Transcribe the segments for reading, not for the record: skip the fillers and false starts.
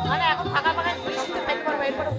মানে এখন ফাঁকা ফাঁকা খাইতে পারবে এরপরে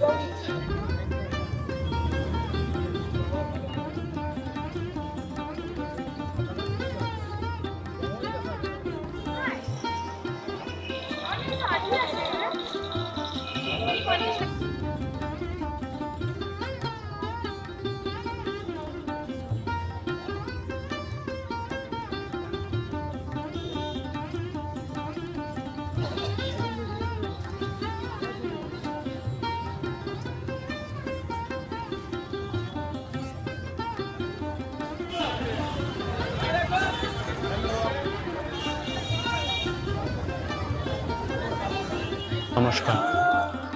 নমস্কার,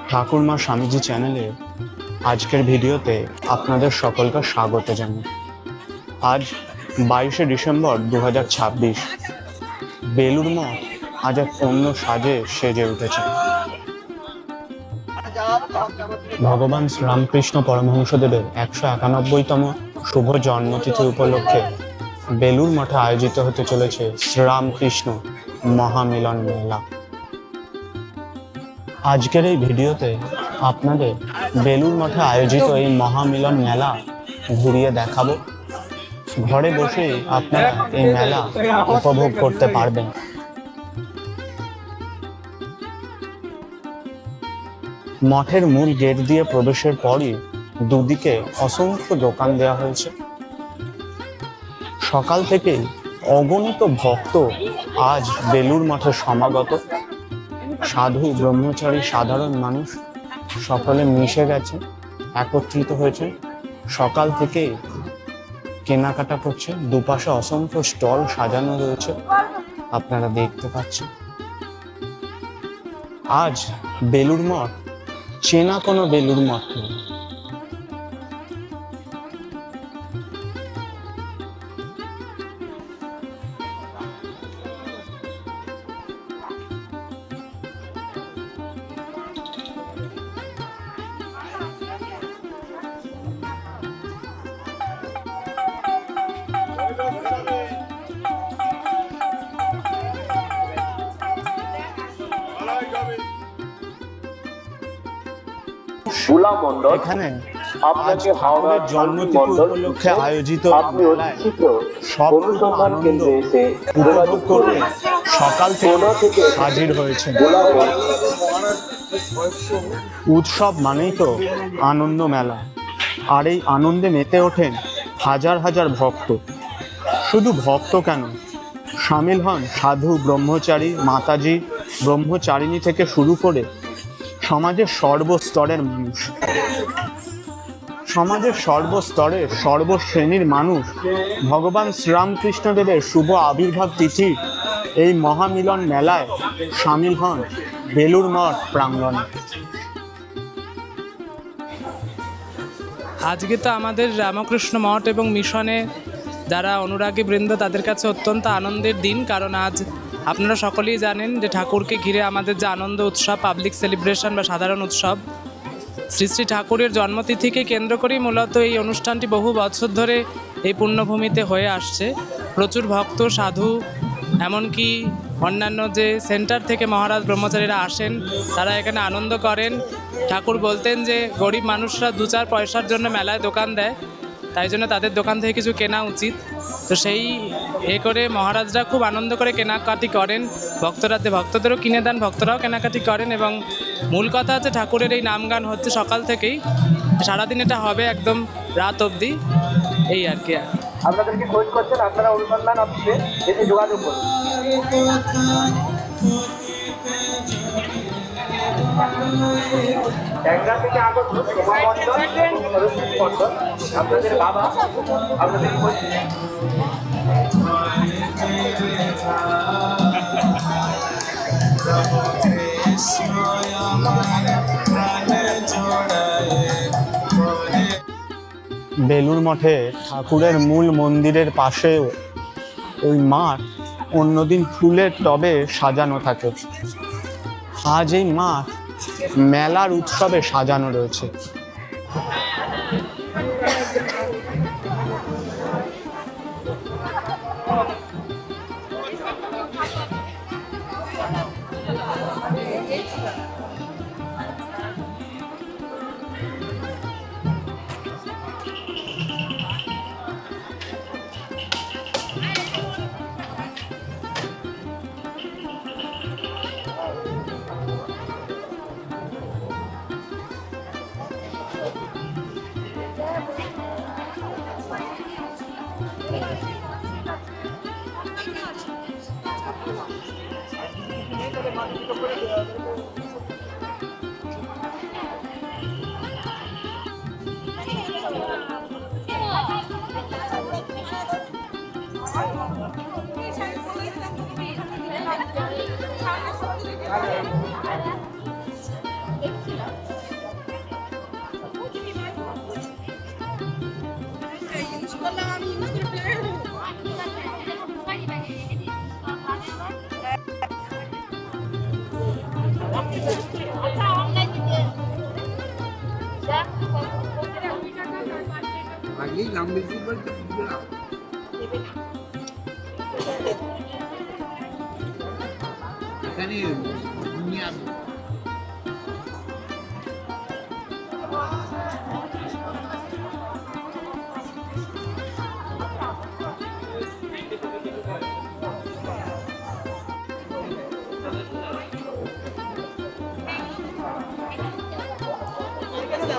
ঠাকুরমা স্বামীজি চ্যানেলে আজকের ভিডিওতে আপনাদের সকলকে স্বাগত জানাই। আজ 22শে ডিসেম্বর 2026। বেলুড় মঠ আজ এক অন্য সাজে সেজে উঠেছে। ভগবান শ্রীরামকৃষ্ণ পরমহংসদেবের 191তম শুভ জন্মতিথি উপলক্ষে বেলুড় মঠে আয়োজিত হতে চলেছে শ্রীরামকৃষ্ণ মহামিলন মেলা। আজকের এই ভিডিওতে আপনাদের বেলুড় মঠে আয়োজিত এই মহামিলন মেলা ঘুরিয়ে দেখাবো। ঘরে বসেই আপনারা এই মেলা উপভোগ করতে পারবেন। মঠের মূল গেট দিয়ে প্রবেশের পরই দুদিকে অসংখ্য দোকান দেওয়া হয়েছে। সকাল থেকেই অগণিত ভক্ত আজ বেলুড় মঠে সমাগত। সাধু, ব্রহ্মচারী, সাধারণ মানুষ সকলে মিশে গেছে, একত্রিত হয়েছে। সকাল থেকে কেনাকাটা করছে। দুপাশে অসংখ্য স্টল সাজানো রয়েছে, আপনারা দেখতে পাচ্ছেন। আজ বেলুড় মঠ চেনা কোনো বেলুড় মঠ নেই। এখানে আজ ঠাকুরের জন্মতিথি উপলক্ষে আয়োজিত মেলায় সব আনন্দ উপভোগ করতে সকাল থেকে হাজির হয়েছে। উৎসব মানেই তো আনন্দ মেলা, আর এই আনন্দে মেতে ওঠেন হাজার হাজার ভক্ত। শুধু ভক্ত কেন, সামিল হন সাধু, ব্রহ্মচারী, মাতাজি, ব্রহ্মচারিণী থেকে শুরু করে সমাজের সর্বস্তরের মানুষ। সমাজের সর্বস্তরের সর্বশ্রেণীর মানুষ ভগবান শ্রীরামকৃষ্ণদেবের শুভ আবির্ভাব তিথি এই মহামিলন মেলায় সামিল হন বেলুড় মঠ প্রাঙ্গণে। আজকে তো আমাদের রামকৃষ্ণ মঠ এবং মিশনে যারা অনুরাগী বৃন্দ তাদের কাছে অত্যন্ত আনন্দের দিন, কারণ আজ আপনারা সকলেই জানেন যে ঠাকুরকে ঘিরে আমাদের যে আনন্দ উৎসব, পাবলিক সেলিব্রেশন বা সাধারণ উৎসব, শ্রী শ্রী ঠাকুরের জন্মতিথিকে কেন্দ্র করেই মূলত এই অনুষ্ঠানটি বহু বছর ধরে এই পুণ্যভূমিতে হয়ে আসছে। প্রচুর ভক্ত, সাধু, এমনকি অন্যান্য যে সেন্টার থেকে মহারাজ ব্রহ্মচারীরা আসেন, তারা এখানে আনন্দ করেন। ঠাকুর বলতেন যে গরিব মানুষরা 2-4 পয়সার জন্য মেলায় দোকান দেয়, তাই জন্য তাদের দোকান থেকে কিছু কেনা উচিত। তো সেই করে মহারাজরা খুব আনন্দ করে কেনাকাটি করেন, ভক্তদেরও কিনে দেন, ভক্তরাও কেনাকাটি করেন। এবং মূল কথা হচ্ছে ঠাকুরের এই নাম গান হচ্ছে সকাল থেকেই, সারাদিন এটা হবে একদম রাত অবধি, এই আর কি। আপনাদেরকে খোঁজ করছেন, আপনারা অনুসন্ধান অফিসে এসে যোগাযোগ করুন। ট্যাংরা থেকে আগত মন্ডল, আপনাদের বাবা আপনাদের খোঁজ। বেলুড় মঠে ঠাকুরের মূল মন্দিরের পাশে ওই মাঠ অন্যদিন ফুলের টবে সাজানো থাকে। আজ এই মাঠ মেলার উৎসবে সাজানো রয়েছে।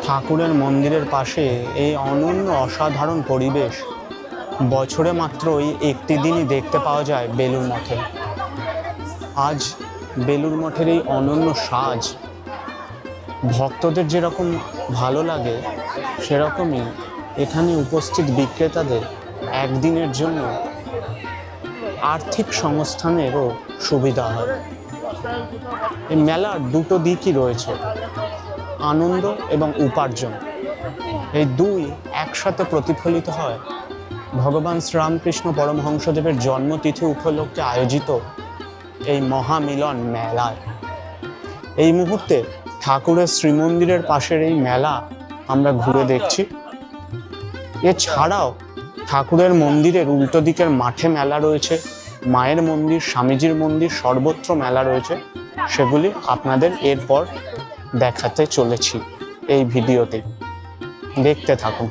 ঠাকুরের মন্দিরের পাশে এই অনন্য অসাধারণ পরিবেশ বছরে মাত্র এই একটি দিনই দেখতে পাওয়া যায় বেলুড় মঠে। আজ বেলুড় মঠের এই অনন্য সাজ ভক্তদের যেরকম ভালো লাগে, সেরকমই এখানে উপস্থিত বিক্রেতাদের একদিনের জন্য আর্থিক সংস্থানেরও সুবিধা হয়। এই মেলার দুটো দিকই রয়েছে, আনন্দ এবং উপার্জন। এই দুই একসাথে প্রতিফলিত হয় ভগবান শ্রীরামকৃষ্ণ পরমহংসদেবের জন্মতিথি উপলক্ষে আয়োজিত এই মহামিলন মেলায়। এই মুহূর্তে ঠাকুরের শ্রীমন্দিরের পাশের এই মেলা আমরা ঘুরে দেখছি। এছাড়াও ঠাকুরের মন্দিরের উল্টো দিকের মাঠে মেলা রয়েছে, মায়ের মন্দির, স্বামীজির মন্দির, সর্বত্র মেলা রয়েছে। সেগুলি আপনাদের এরপর দেখাতে চলেছি এই ভিডিওতে, দেখতে থাকুন।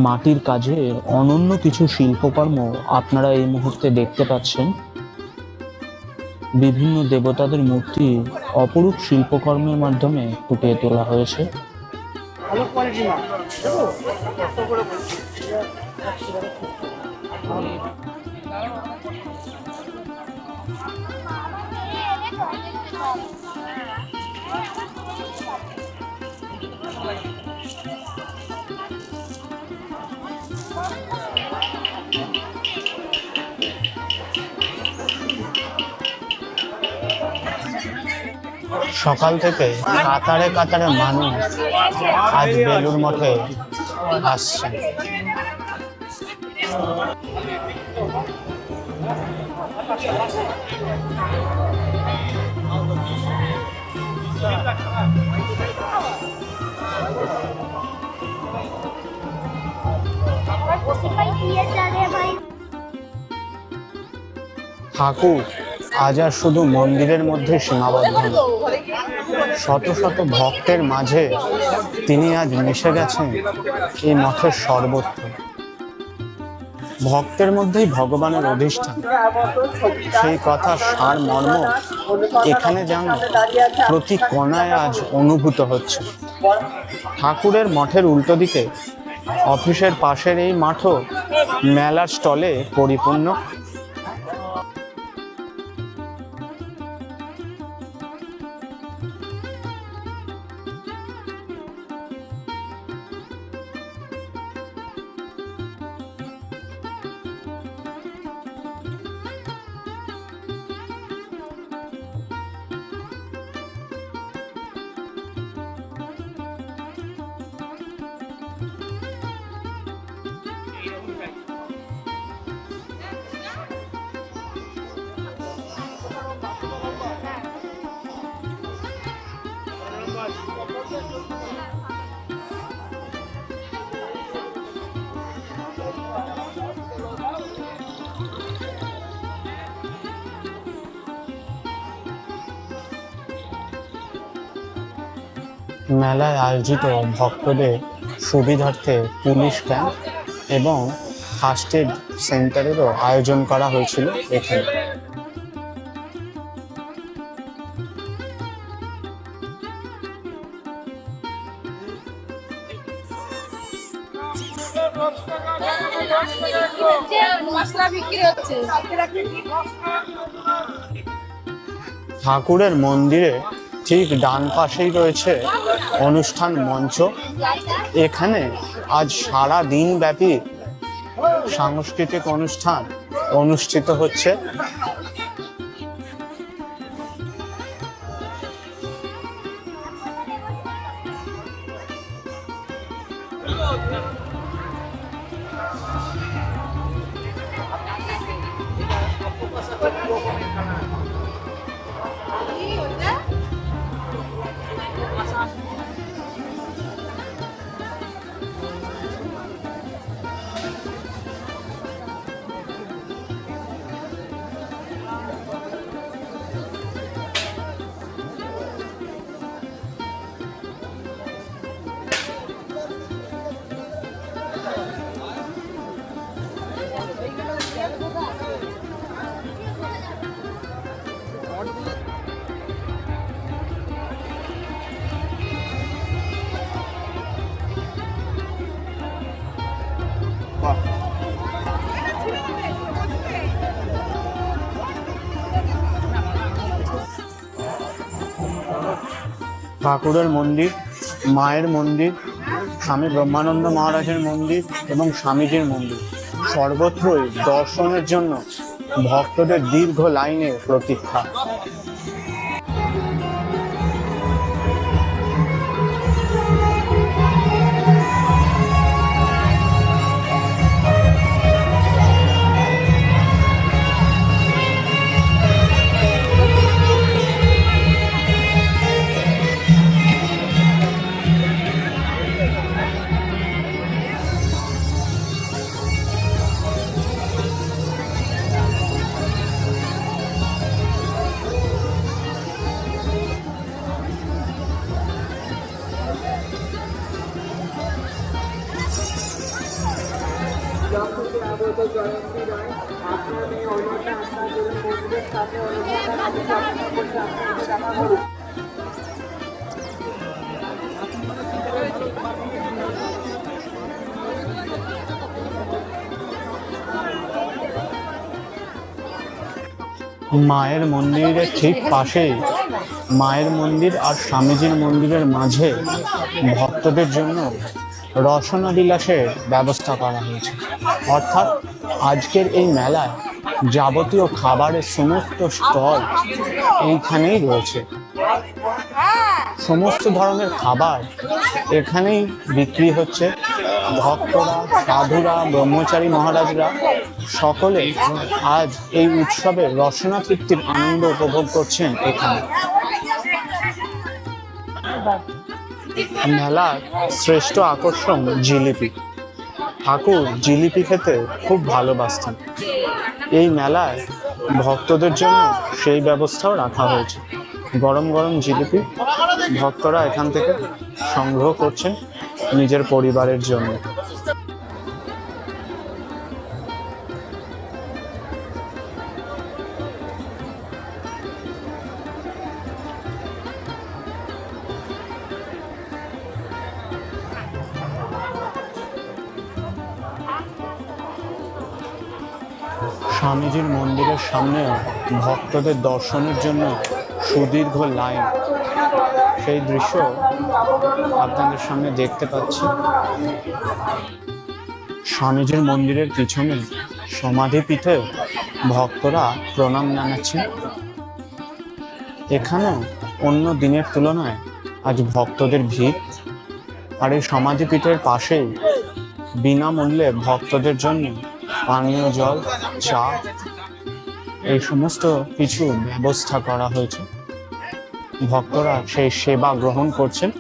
মাটির কাজের অনন্য কিছু শিল্পকর্ম আপনারা এই মুহূর্তে দেখতে পাচ্ছেন। বিভিন্ন দেবতাদের মূর্তি অপরূপ শিল্পকর্মের মাধ্যমে ফুটিয়ে তোলা হয়েছে। সকাল থেকে কাতারে কাতারে মানুষ আজ বেলুড় মঠে আসছেন। ঠাকুর আজ আর শুধু মন্দিরের মধ্যে সীমাবদ্ধ নয়, শত শত ভক্তের মাঝে তিনি আজ মিশে গেছেন এই মঠের সর্বত্র। ভক্তের মধ্যেই ভগবানের অধিষ্ঠান, সেই কথা সার মর্ম এখানে যেন প্রতি কোণায় আজ অনুভূত হচ্ছে। ঠাকুরের মঠের উল্টো দিকে অফিসের পাশের এই মাঠও মেলার স্টলে পরিপূর্ণ। মেলায় আয়োজিত ভক্তদের সুবিধার্থে পুলিশ ক্যাম্প এবং ফার্স্ট এড সেন্টারেরও আয়োজন করা হয়েছিল এখানে। মশলা বিক্রি হচ্ছে। ঠাকুরের মন্দিরে ঠিক ডান পাশেই রয়েছে অনুষ্ঠান মঞ্চ। এখানে আজ সারা দিন ব্যাপী সাংস্কৃতিক অনুষ্ঠান অনুষ্ঠিত হচ্ছে। ঠাকুরের মন্দির, মায়ের মন্দির, স্বামী ব্রহ্মানন্দ মহারাজের মন্দির এবং স্বামীজির মন্দির সর্বত্রই দর্শনের জন্য ভক্তদের দীর্ঘ লাইনের প্রতীক্ষা। জয়ন্তী রায়, আপনার মেয়ে অনন্যা আপনার জন্য মন্দিরের সামনে অনুমোদন অপেক্ষা করছে, আপনাকে দেখা করুন। মায়ের মন্দিরের ঠিক পাশেই মায়ের মন্দির আর স্বামীজির মন্দিরের মাঝে ভক্তদের জন্য রসনা বিলাসের ব্যবস্থা করা হয়েছে। অর্থাৎ আজকের এই মেলায় যাবতীয় খাবারের সমস্ত স্টল এইখানেই রয়েছে। সমস্ত ধরনের খাবার এখানেই বিক্রি হচ্ছে। ভক্তরা, সাধুরা, ব্রহ্মচারী মহারাজরা সকলে আজ এই উৎসবের রসনা তৃপ্তির আনন্দ উপভোগ করছেন এখানে। মেলার শ্রেষ্ঠ আকর্ষণ জিলিপি। ঠাকুর জিলিপি খেতে খুব ভালোবাসতেন। এই মেলায় ভক্তদের জন্য সেই ব্যবস্থাও রাখা হয়েছে। গরম গরম জিলিপি ভক্তরা এখান থেকে সংগ্রহ করছেন নিজের পরিবারের জন্য। স্বামীজির মন্দিরের সামনে ভক্তদের দর্শনের জন্য সুদীর্ঘ লাইন, সেই দৃশ্য আপনাদের সামনে দেখতে পাচ্ছি। স্বামীজির মন্দিরের পিছনে সমাধিপীঠে ভক্তরা প্রণাম জানাচ্ছেন। এখানে অন্য দিনের তুলনায় আজ ভক্তদের ভিড়। আর এই সমাধিপীঠের পাশেই বিনামূল্যে ভক্তদের জন্য পানীয় জল, চা এই সমস্ত কিছু ব্যবস্থা করা হয়েছে। ভক্তরা সেই সেবা গ্রহণ করছেন,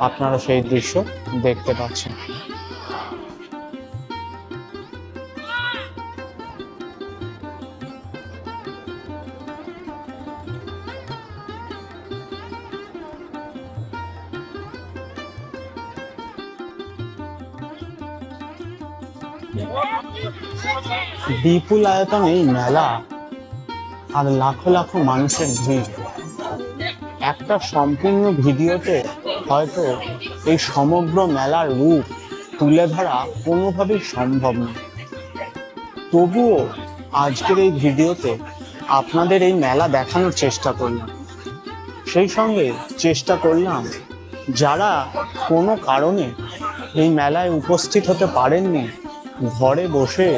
আপনারা সেই দৃশ্য দেখতে পাচ্ছেন। বিপুল আয়তন এই মেলা আর লাখো লাখো মানুষের ভিড়। একটা সম্পূর্ণ ভিডিওতে হয়তো এই সমগ্র মেলার রূপ তুলে ধরা কোনোভাবেই সম্ভব নয়। তবুও আজকের এই ভিডিওতে আপনাদের এই মেলা দেখানোর চেষ্টা করলাম। সেই সঙ্গে চেষ্টা করলাম যারা কোনো কারণে এই মেলায় উপস্থিত হতে পারেননি, ঘরে বসে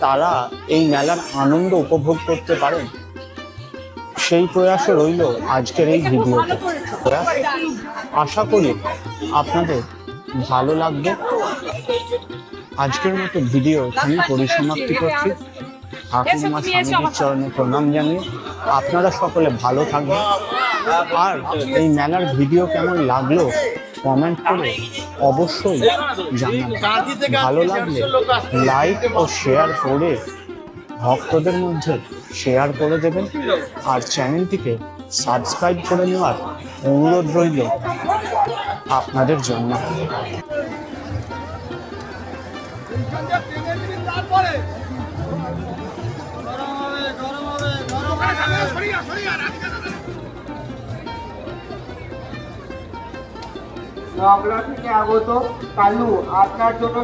তারা এই মেলার আনন্দ উপভোগ করতে পারেন, সেই প্রয়াসও রইল আজকের এই ভিডিওতে। আশা করি আপনাদের ভালো লাগবে। আজকের মতো ভিডিও এখানেই পরিসমাপ্তি করছি। ঠাকুরমা স্বামীজির চরণে প্রণাম জানিয়ে আপনারা সকলে ভালো থাকবেন। আর এই মেলার ভিডিও কেমন লাগলো কমেন্ট করে অবশ্যই জানাবেন। ভালো লাগলে লাইক ও শেয়ার করে ভক্তদের মধ্যে শেয়ার করে দেবেন। আর চ্যানেলটিকে সাবস্ক্রাইব করে নেওয়ার অনুরোধ রইল আপনাদের জন্য। বাংলা থেকে আগত কালু আপনার জন্য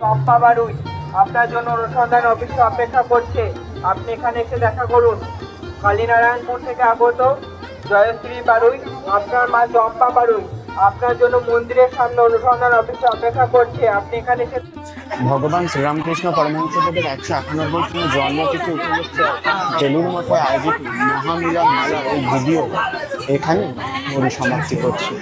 চম্পা বাড়ুই আপনার জন্য অনুসন্ধান অফিসে অপেক্ষা করছে, আপনি এখানে এসে দেখা করুন। কালীনারায়ণপুর থেকে আগত জয়শ্রী বাড়ুই আপনার মা চম্পা বাড়ুই আপনার জন্য মন্দিরের সামনে অনুসন্ধান অফিসে অপেক্ষা করছে, আপনি এখানে এসে। ভগবান শ্রীরামকৃষ্ণ পরমহংসদেবের 191তম জন্মতিথি উপলক্ষে বেলুর মঠে আয়োজিত মহামিলন মেলার এই ভিডিও এখানে পরিসমাপ্তি করছি।